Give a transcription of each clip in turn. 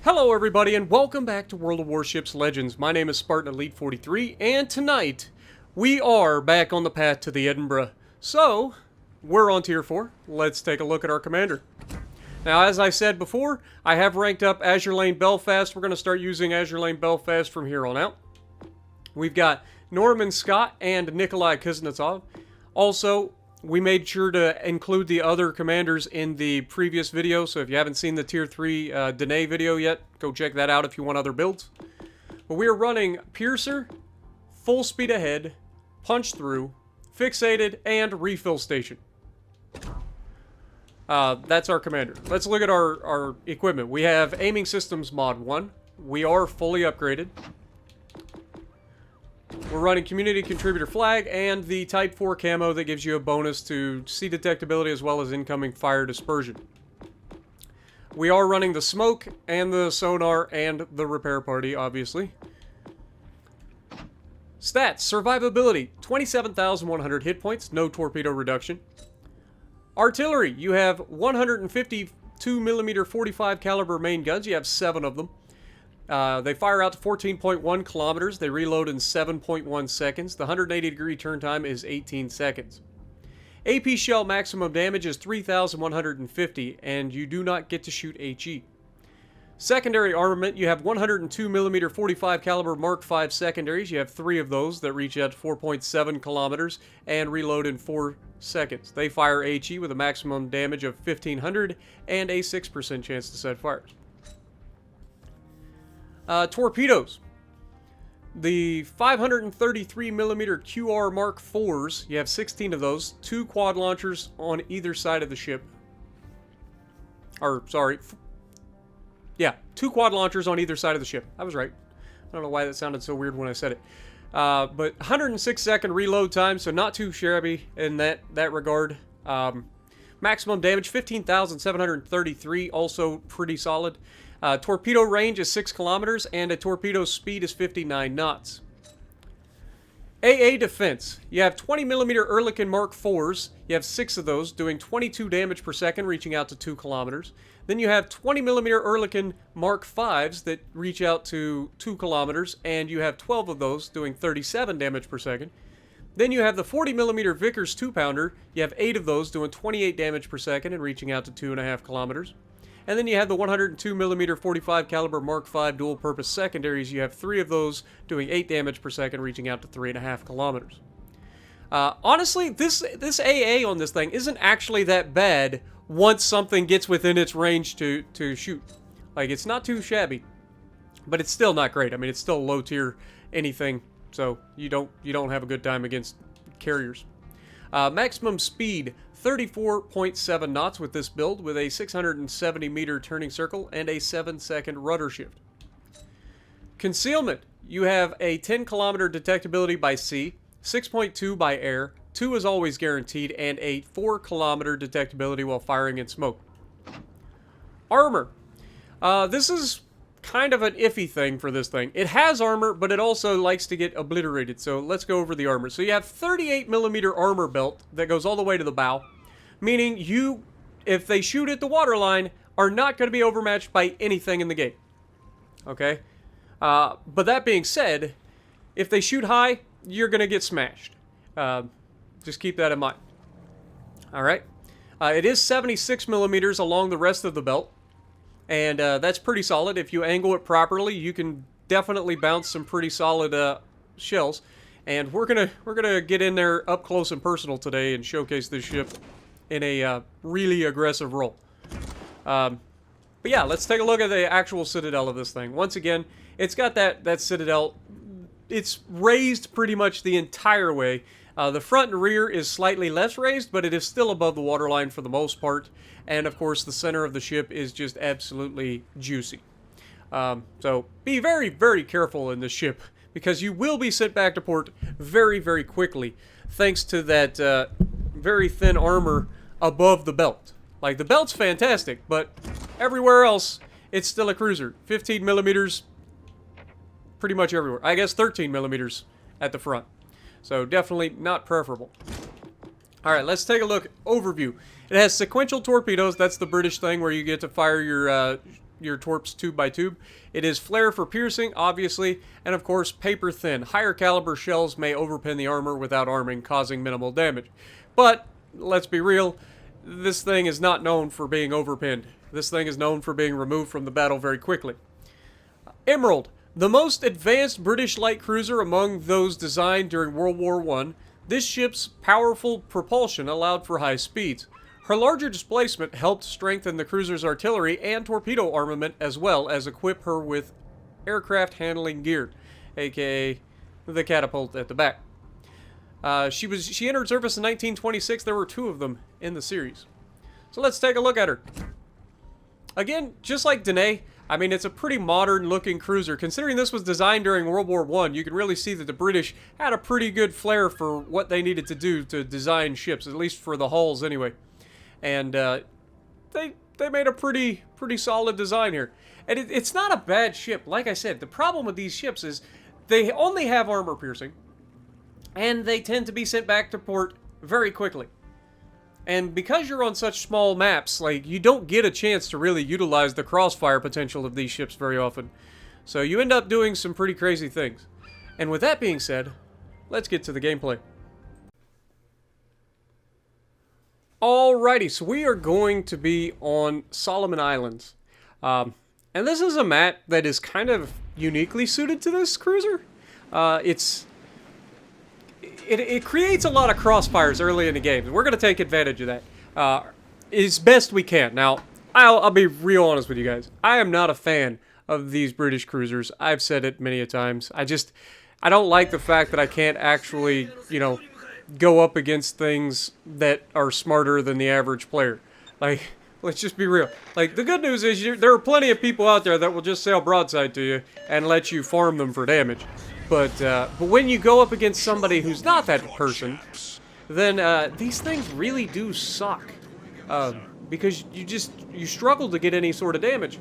Hello everybody and welcome back to World of Warships Legends. My name is Spartan Elite 43 and tonight we are back on the path to the Edinburgh. So, we're on tier 4. Let's take a look at our commander. Now as I said before, I have ranked up Azure Lane Belfast. We're going to start using Azure Lane Belfast from here on out. We've got Norman Scott and Nikolai Kuznetsov. Also, we made sure to include the other commanders in the previous video, so if you haven't seen the Tier 3 Danae video yet, go check that out if you want other builds. But we are running Piercer, Full Speed Ahead, Punch Through, Fixated, and Refill Station. That's our commander. Let's look at our equipment. We have Aiming Systems Mod 1. We are fully upgraded. We're running Community Contributor Flag and the Type 4 camo that gives you a bonus to sea detectability as well as incoming fire dispersion. We are running the smoke and the sonar and the repair party, obviously. Stats: survivability, 27,100 hit points, no torpedo reduction. Artillery, you have 152mm 45 caliber main guns. You have 7 of them. They fire out to 14.1 kilometers. They reload in 7.1 seconds. The 180-degree turn time is 18 seconds. AP shell maximum damage is 3,150, and you do not get to shoot HE. Secondary armament, you have 102mm 45 caliber Mark V secondaries. You have 3 of those that reach out to 4.7 kilometers and reload in 4 seconds. They fire HE with a maximum damage of 1,500 and a 6% chance to set fires. Torpedoes. The 533mm QR Mark IVs, you have 16 of those, 2 quad launchers on either side of the ship. Yeah, 2 quad launchers on either side of the ship. I was right. I don't know why that sounded so weird when I said it. But 106-second reload time, so not too shabby in that regard. Maximum damage, 15,733, also pretty solid. Torpedo range is 6 kilometers, and a torpedo speed is 59 knots. AA defense. You have 20mm Ehrlichen Mark IVs. You have 6 of those, doing 22 damage per second, reaching out to 2 kilometers. Then you have 20mm Ehrlichen Mark Vs that reach out to 2 kilometers, and you have 12 of those, doing 37 damage per second. Then you have the 40mm Vickers 2-pounder. You have 8 of those, doing 28 damage per second and reaching out to 2.5 kilometers. And then you have the 102mm 45 caliber Mark V dual-purpose secondaries. You have 3 of those, doing 8 damage per second, reaching out to 3.5 kilometers. Honestly, this AA on this thing isn't actually that bad once something gets within its range to shoot. Like, it's not too shabby, but it's still not great. I mean, it's still low tier anything, so you don't have a good time against carriers. Maximum speed, 34.7 knots with this build, with a 670-meter turning circle and a 7-second rudder shift. Concealment, you have a 10-kilometer detectability by sea, 6.2 by air, 2 is always guaranteed, and a 4-kilometer detectability while firing in smoke. Armor. This is kind of an iffy thing for this thing. It has armor, but it also likes to get obliterated, so let's go over the armor. So you have 38mm armor belt that goes all the way to the bow, meaning you, if they shoot at the waterline, are not going to be overmatched by anything in the game. Okay? But that being said, if they shoot high, you're going to get smashed. Just keep that in mind. Alright? It is 76mm along the rest of the belt. And that's pretty solid. If you angle it properly, you can definitely bounce some pretty solid shells. And we're gonna get in there up close and personal today and showcase this ship in a really aggressive role. But yeah, let's take a look at the actual citadel of this thing. Once again, it's got that citadel. It's raised pretty much the entire way. The front and rear is slightly less raised, but it is still above the waterline for the most part. And of course, the center of the ship is just absolutely juicy. So be very, very careful in this ship, because you will be sent back to port very, very quickly, thanks to that very thin armor above the belt. Like, the belt's fantastic, but everywhere else, it's still a cruiser. 15mm pretty much everywhere. I guess 13mm at the front. So definitely not preferable. Alright, let's take a look. Overview. It has sequential torpedoes. That's the British thing where you get to fire your your torps tube by tube. It is flare for piercing, obviously, and of course paper thin. Higher caliber shells may overpin the armor without arming, causing minimal damage. But let's be real, this thing is not known for being overpinned. This thing is known for being removed from the battle very quickly. Emerald, the most advanced British light cruiser among those designed during World War I, this ship's powerful propulsion allowed for high speeds. Her larger displacement helped strengthen the cruiser's artillery and torpedo armament, as well as equip her with aircraft handling gear, aka the catapult at the back. She entered service in 1926. There were 2 of them in the series. So let's take a look at her. Again, just like Danae, I mean, it's a pretty modern-looking cruiser. Considering this was designed during World War I, you can really see that the British had a pretty good flair for what they needed to do to design ships, at least for the hulls anyway. And they made a pretty solid design here. And it's not a bad ship. Like I said, the problem with these ships is they only have armor piercing, and they tend to be sent back to port very quickly. And because you're on such small maps, like, you don't get a chance to really utilize the crossfire potential of these ships very often. So you end up doing some pretty crazy things. And with that being said, let's get to the gameplay. Alrighty, so we are going to be on Solomon Islands. And this is a map that is kind of uniquely suited to this cruiser. It creates a lot of crossfires early in the game. We're going to take advantage of that as best we can. Now, I'll be real honest with you guys. I am not a fan of these British cruisers. I've said it many a times. I don't like the fact that I can't actually, you know, go up against things that are smarter than the average player. Like, let's just be real. Like, the good news is there are plenty of people out there that will just sail broadside to you and let you farm them for damage. But when you go up against somebody who's not that person, then these things really do suck. Because you struggle to get any sort of damage.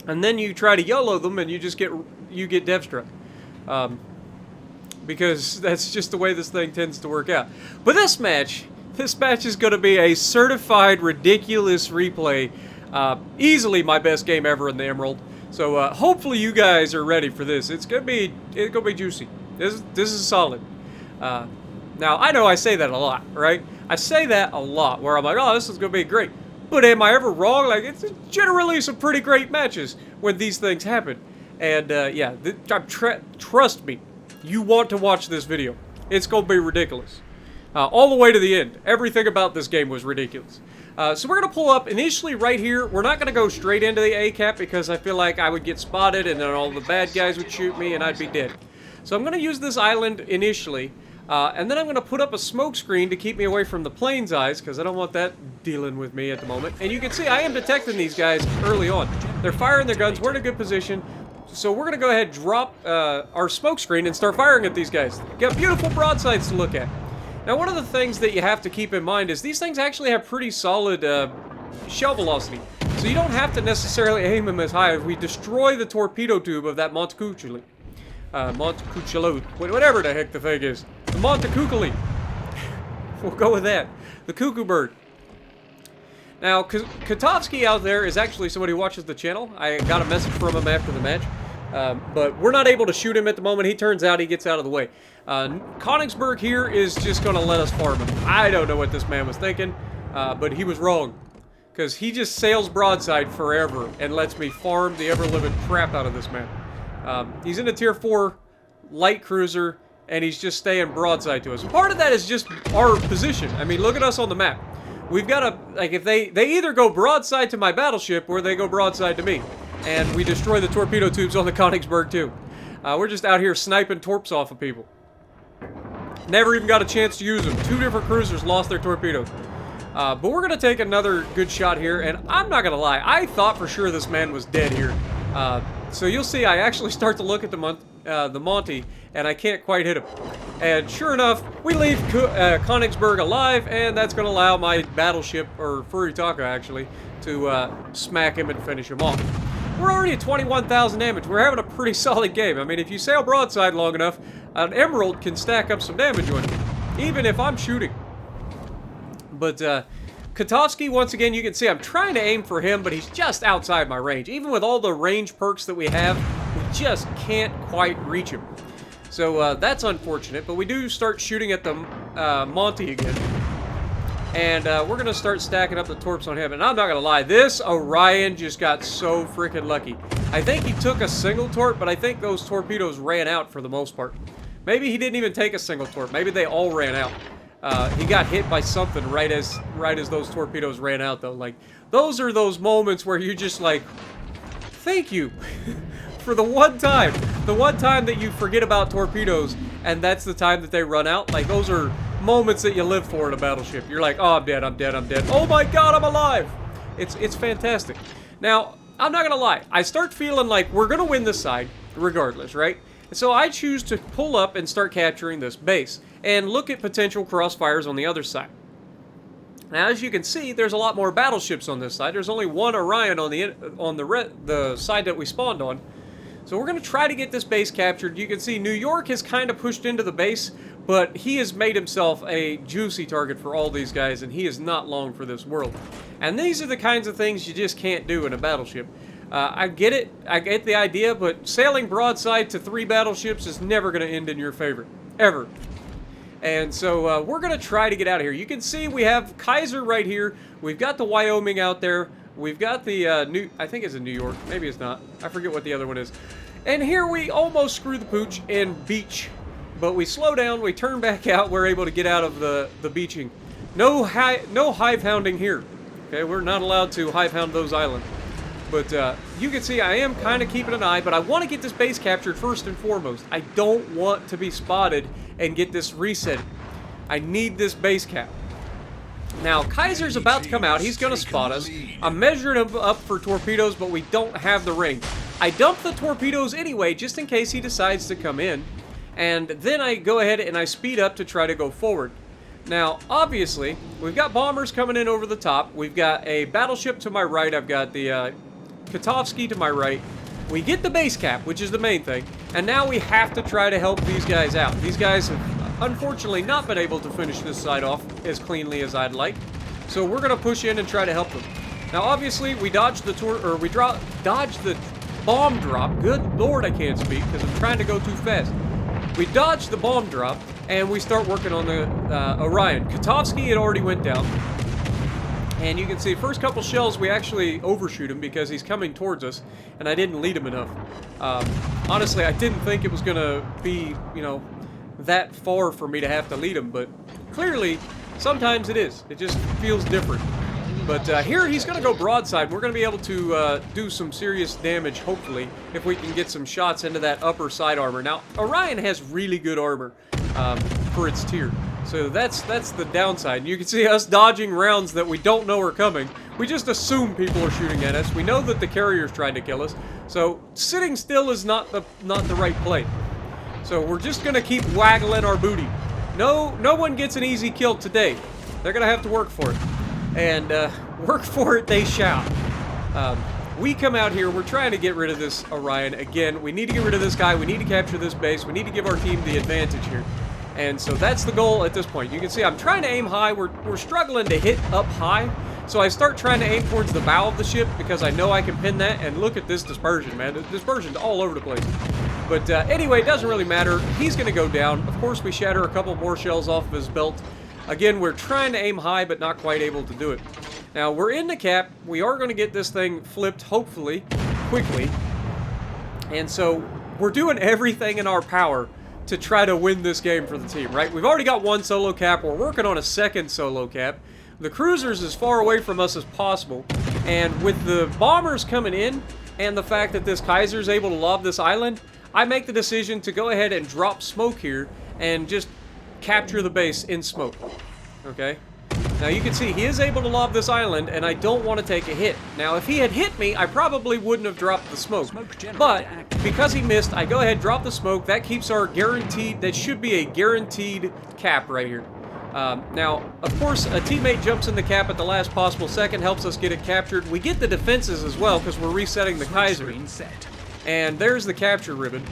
And then you try to YOLO them and you get dev struck. Because that's just the way this thing tends to work out. But this match is going to be a certified ridiculous replay. Easily my best game ever in the Emerald. So hopefully you guys are ready for this. It's gonna be juicy. This is solid. Now I know I say that a lot, right? I say that a lot where I'm like, oh, this is gonna be great. But am I ever wrong? Like, it's generally some pretty great matches when these things happen. And yeah, trust me, you want to watch this video. It's gonna be ridiculous. All the way to the end. Everything about this game was ridiculous. So we're going to pull up initially right here. We're not going to go straight into the ACAP because I feel like I would get spotted and then all the bad guys would shoot me and I'd be dead. So I'm going to use this island initially. And then I'm going to put up a smoke screen to keep me away from the plane's eyes because I don't want that dealing with me at the moment. And you can see I am detecting these guys early on. They're firing their guns. We're in a good position. So we're going to go ahead and drop our smoke screen and start firing at these guys. Got beautiful broadsides to look at. Now, one of the things that you have to keep in mind is these things actually have pretty solid shell velocity. So you don't have to necessarily aim them as high. If we destroy the torpedo tube of that Montecuccoli, whatever the heck the thing is. The Montecuccoli. We'll go with that. The cuckoo bird. Now, Kotovsky out there is actually somebody who watches the channel. I got a message from him after the match. But we're not able to shoot him at the moment. He turns out he gets out of the way. Königsberg here is just going to let us farm him. I don't know what this man was thinking, but he was wrong. Because he just sails broadside forever and lets me farm the ever-living crap out of this man. He's in a tier 4 light cruiser, and he's just staying broadside to us. And part of that is just our position. I mean, look at us on the map. We've got to, like, if they either go broadside to my battleship or they go broadside to me. And we destroy the torpedo tubes on the Königsberg too. We're just out here sniping torps off of people. Never even got a chance to use them. 2 different cruisers lost their torpedoes. But we're going to take another good shot here. And I'm not going to lie. I thought for sure this man was dead here. So you'll see I actually start to look at the Monty. And I can't quite hit him. And sure enough, we leave Königsberg alive. And that's going to allow my battleship, or Furitaka actually, to smack him and finish him off. We're already at 21,000 damage. We're having a pretty solid game. I mean, if you sail broadside long enough, an Emerald can stack up some damage on you, even if I'm shooting. But Kotovsky, once again, you can see I'm trying to aim for him, but he's just outside my range. Even with all the range perks that we have, we just can't quite reach him. So that's unfortunate, but we do start shooting at the Monty again. And we're going to start stacking up the torps on him. And I'm not going to lie, this Orion just got so freaking lucky. I think he took a single torp, but I think those torpedoes ran out for the most part. Maybe he didn't even take a single torp. Maybe they all ran out. He got hit by something right as those torpedoes ran out, though. Like, those are those moments where you're just like, thank you for the one time that you forget about torpedoes, and that's the time that they run out. Like, those are moments that you live for in a battleship. You're like, oh, I'm dead, I'm dead, I'm dead. Oh my god, I'm alive! It's fantastic. Now, I'm not gonna lie. I start feeling like we're gonna win this side, regardless, right? So I choose to pull up and start capturing this base, and look at potential crossfires on the other side. Now, as you can see, there's a lot more battleships on this side. There's only one Orion on the side that we spawned on. So we're going to try to get this base captured. You can see New York has kind of pushed into the base, but he has made himself a juicy target for all these guys, and he is not long for this world. And these are the kinds of things you just can't do in a battleship. I get it, I get the idea, but sailing broadside to 3 battleships is never going to end in your favor. Ever. And so we're going to try to get out of here. You can see we have Kaiser right here. We've got the Wyoming out there. We've got the I think it's in New York. Maybe it's not. I forget what the other one is. And here we almost screw the pooch and beach. But we slow down, we turn back out, we're able to get out of the beaching. No hive hounding here. Okay, we're not allowed to hive hound those islands. But you can see I am kind of keeping an eye, but I want to get this base captured first and foremost. I don't want to be spotted and get this reset. I need this base cap. Now, Kaiser's about to come out. He's going to spot us. I'm measuring him up for torpedoes, but we don't have the range. I dump the torpedoes anyway, just in case he decides to come in. And then I go ahead and I speed up to try to go forward. Now, obviously, we've got bombers coming in over the top. We've got a battleship to my right. I've got the Kotovsky to my right. We get the base cap, which is the main thing. And now we have to try to help these guys out. These guys have unfortunately not been able to finish this side off as cleanly as I'd like. So we're going to push in and try to help them. Now, obviously, we dodged the dodged the bomb drop. Good lord, I can't speak because I'm trying to go too fast. We dodged the bomb drop, and we start working on the Orion. Kotovsky had already went down. And you can see, first couple shells, we actually overshoot him because he's coming towards us, and I didn't lead him enough. Honestly, I didn't think it was going to be, you know, that far for me to have to lead him, but clearly, sometimes it is. It just feels different. But here, he's going to go broadside. We're going to be able to do some serious damage, hopefully, if we can get some shots into that upper side armor. Now, Orion has really good armor for its tier. So that's the downside. And you can see us dodging rounds that we don't know are coming. We just assume people are shooting at us. We know that the carrier's trying to kill us. So sitting still is not the right play. So we're just going to keep waggling our booty. No one gets an easy kill today. They're going to have to work for it. And work for it they shall. We come out here, we're trying to get rid of this Orion. Again, we need to get rid of this guy, we need to capture this base, we need to give our team the advantage here. And so that's the goal at this point. You can see I'm trying to aim high, we're struggling to hit up high. So I start trying to aim towards the bow of the ship because I know I can pin that. And look at this dispersion, man. The dispersion's all over the place. But anyway, it doesn't really matter. He's going to go down. Of course, we shatter a couple more shells off of his belt. Again, we're trying to aim high, but not quite able to do it. Now, we're in the cap. We are going to get this thing flipped, hopefully, quickly. And so, we're doing everything in our power to try to win this game for the team, right? We've already got one solo cap. We're working on a second solo cap. The cruiser's as far away from us as possible. And with the bombers coming in, and the fact that this Kaiser's able to lob this island, I make the decision to go ahead and drop smoke here and just capture the base in smoke. Okay? Now you can see he is able to lob this island, and I don't want to take a hit. Now if he had hit me, I probably wouldn't have dropped the smoke. But because he missed, I go ahead, drop the smoke. That keeps our guaranteed, that should be a guaranteed cap right here. Now, of course, a teammate jumps in the cap at the last possible second, helps us get it captured. We get the defenses as well because we're resetting the Kaiser. And there's the capture ribbon.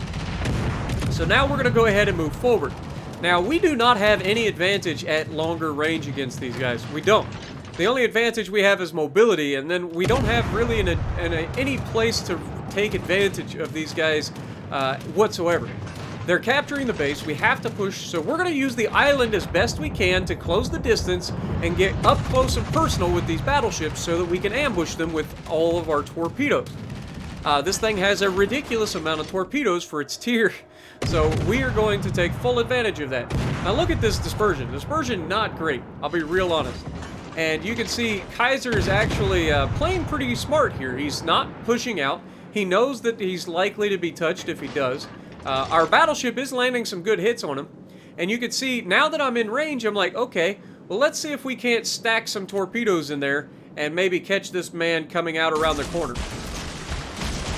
So now we're going to go ahead and move forward. Now, we do not have any advantage at longer range against these guys. We don't. The only advantage we have is mobility, and then we don't have really any place to take advantage of these guys whatsoever. They're capturing the base. We have to push, so we're going to use the island as best we can to close the distance and get up close and personal with these battleships so that we can ambush them with all of our torpedoes. This thing has a ridiculous amount of torpedoes for its tier, so we are going to take full advantage of that. Now look at this dispersion. Dispersion, not great. I'll be real honest. And you can see Kaiser is actually playing pretty smart here. He's not pushing out. He knows that he's likely to be touched if he does. Our battleship is landing some good hits on him. And you can see, now that I'm in range, I'm like, okay, well, let's see if we can't stack some torpedoes in there and maybe catch this man coming out around the corner.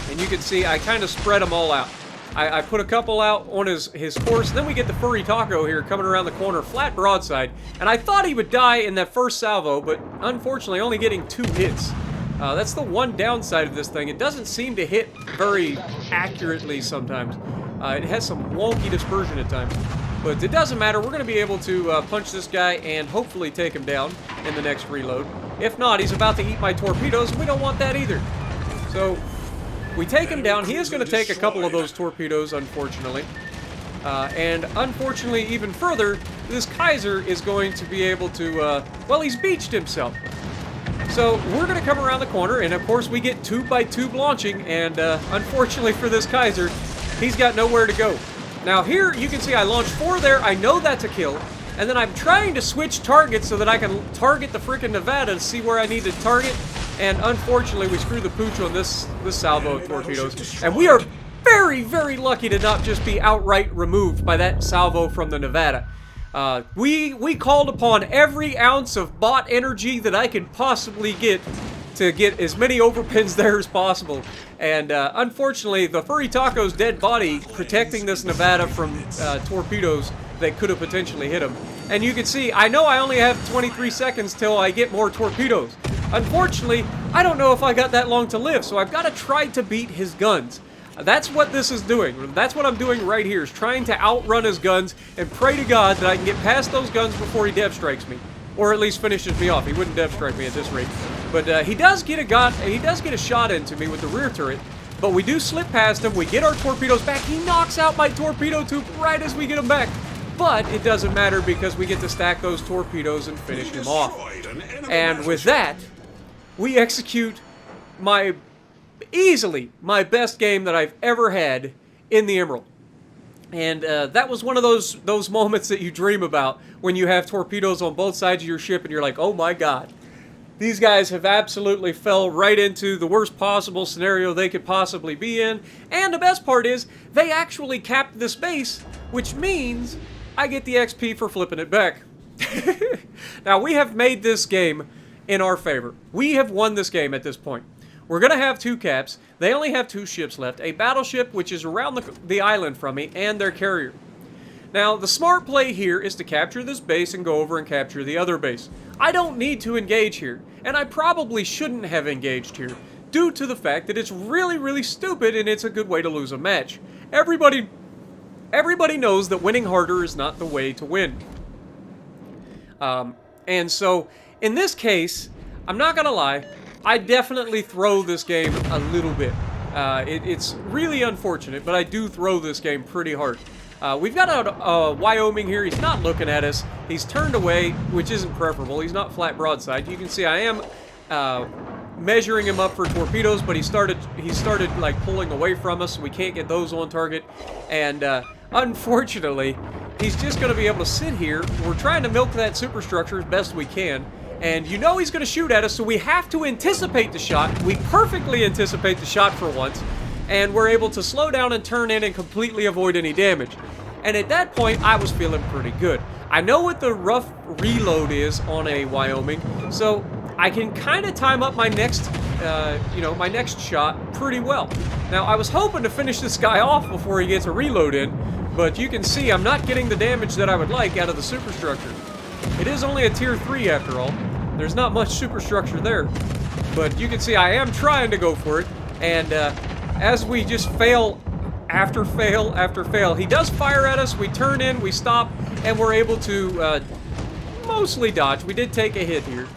And you can see I kind of spread them all out. I put a couple out on his course. Then we get the Furry Taco here coming around the corner, flat broadside. And I thought he would die in that first salvo, but unfortunately only getting 2 hits. That's the one downside of this thing. It doesn't seem to hit very accurately sometimes. It has some wonky dispersion at times. But it doesn't matter. We're going to be able to punch this guy and hopefully take him down in the next reload. If not, he's about to eat my torpedoes, and we don't want that either. So we take him down. He is going to take a couple of those torpedoes, unfortunately. And unfortunately, even further, this Kaiser is going to be able to, well, he's beached himself. So we're going to come around the corner, and of course we get tube by tube launching, and unfortunately for this Kaiser, he's got nowhere to go. Now here you can see I launched 4 there. I know that's a kill, and then I'm trying to switch targets so that I can target the freaking Nevada to see where I need to target, and unfortunately we screwed the pooch on this salvo of torpedoes, and we are very, very lucky to not just be outright removed by that salvo from the Nevada. We called upon every ounce of bot energy that I could possibly get to get as many overpins there as possible. And unfortunately, the Furry Taco's dead body protecting this Nevada from torpedoes that could have potentially hit him. And you can see, I know I only have 23 seconds till I get more torpedoes. Unfortunately, I don't know if I got that long to live, so I've got to try to beat his guns. That's what this is doing. That's what I'm doing right here, is trying to outrun his guns and pray to God that I can get past those guns before he dev strikes me. Or at least finishes me off. He wouldn't dev strike me at this rate. But he does get a shot into me with the rear turret. But we do slip past him. We get our torpedoes back. He knocks out my torpedo tube right as we get him back. But it doesn't matter because we get to stack those torpedoes and finish him off. And with that, we execute easily my best game that I've ever had in the Emerald. And that was one of those moments that you dream about when you have torpedoes on both sides of your ship and you're like, oh my God. These guys have absolutely fell right into the worst possible scenario they could possibly be in. And the best part is, they actually capped this base, which means I get the XP for flipping it back. Now, we have made this game in our favor. We have won this game at this point. We're going to have 2 caps. They only have 2 ships left. A battleship, which is around the island from me, and their carrier. Now, the smart play here is to capture this base and go over and capture the other base. I don't need to engage here, and I probably shouldn't have engaged here, due to the fact that it's really, really stupid and it's a good way to lose a match. Everybody knows that winning harder is not the way to win. And so, in this case, I'm not gonna lie, I definitely throw this game a little bit. It's really unfortunate, but I do throw this game pretty hard. We've got a Wyoming here. He's not looking at us. He's turned away, which isn't preferable. He's not flat broadside. You can see I am measuring him up for torpedoes, but he started like pulling away from us, so we can't get those on target. And unfortunately, he's just going to be able to sit here. We're trying to milk that superstructure as best we can. And you know he's going to shoot at us, so we have to anticipate the shot. We perfectly anticipate the shot for once. And we're able to slow down and turn in and completely avoid any damage. And at that point, I was feeling pretty good. I know what the rough reload is on a Wyoming, so I can kind of time up my next, my next shot pretty well. Now, I was hoping to finish this guy off before he gets a reload in, but you can see I'm not getting the damage that I would like out of the superstructure. It is only a tier 3 after all. There's not much superstructure there, but you can see I am trying to go for it, and as we just fail after fail after fail, he does fire at us, we turn in, we stop, and we're able to mostly dodge. We did take a hit here,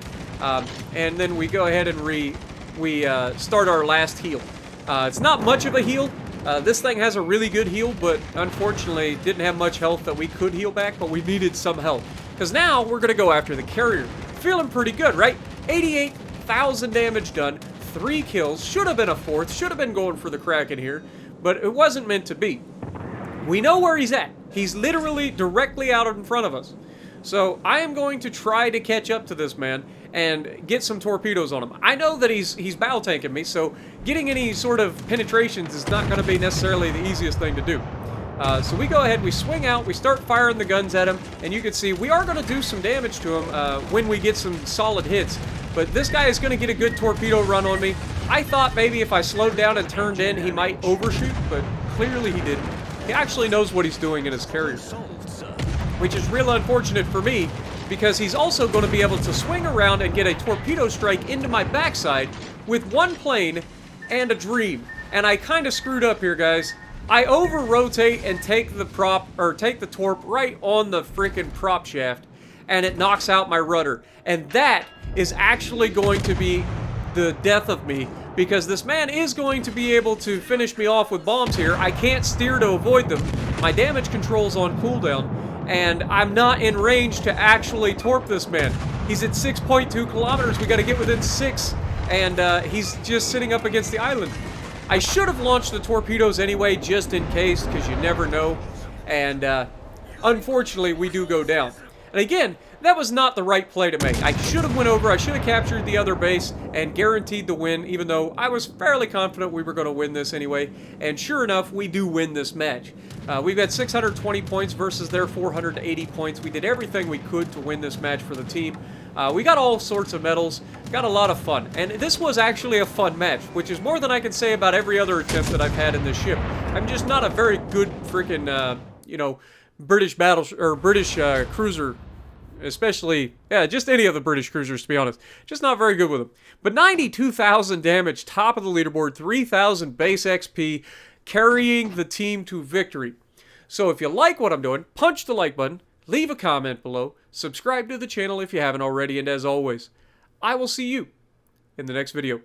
And then we go ahead and start our last heal. It's not much of a heal. This thing has a really good heal, but unfortunately didn't have much health that we could heal back, but we needed some health. Because now we're going to go after the carrier. Feeling pretty good, right? 88,000 damage done, 3 kills, should have been a 4th, should have been going for the Kraken here, but it wasn't meant to be. We know where he's at. He's literally directly out in front of us. So I am going to try to catch up to this man and get some torpedoes on him. I know that he's battle tanking me, so getting any sort of penetrations is not going to be necessarily the easiest thing to do. So we go ahead, we swing out, we start firing the guns at him, and you can see we are going to do some damage to him when we get some solid hits. But this guy is going to get a good torpedo run on me. I thought maybe if I slowed down and turned in, he might overshoot, but clearly he didn't. He actually knows what he's doing in his carrier, which is real unfortunate for me, because he's also going to be able to swing around and get a torpedo strike into my backside with one plane and a dream. And I kind of screwed up here, guys. I over-rotate and take the torp right on the freaking prop shaft, and it knocks out my rudder. And that is actually going to be the death of me, because this man is going to be able to finish me off with bombs here. I can't steer to avoid them. My damage control's on cooldown, and I'm not in range to actually torp this man. He's at 6.2 kilometers. We got to get within 6, and he's just sitting up against the island. I should have launched the torpedoes anyway, just in case, because you never know. And unfortunately, we do go down. And again, that was not the right play to make. I should have went over, I should have captured the other base and guaranteed the win, even though I was fairly confident we were going to win this anyway. And sure enough, we do win this match. We've got 620 points versus their 480 points. We did everything we could to win this match for the team. We got all sorts of medals, got a lot of fun. And this was actually a fun match, which is more than I can say about every other attempt that I've had in this ship. I'm just not a very good freaking, you know, British cruiser, especially, yeah, just any of the British cruisers, to be honest. Just not very good with them. But 92,000 damage, top of the leaderboard, 3,000 base XP, carrying the team to victory. So if you like what I'm doing, punch the like button, leave a comment below, subscribe to the channel if you haven't already, and as always, I will see you in the next video.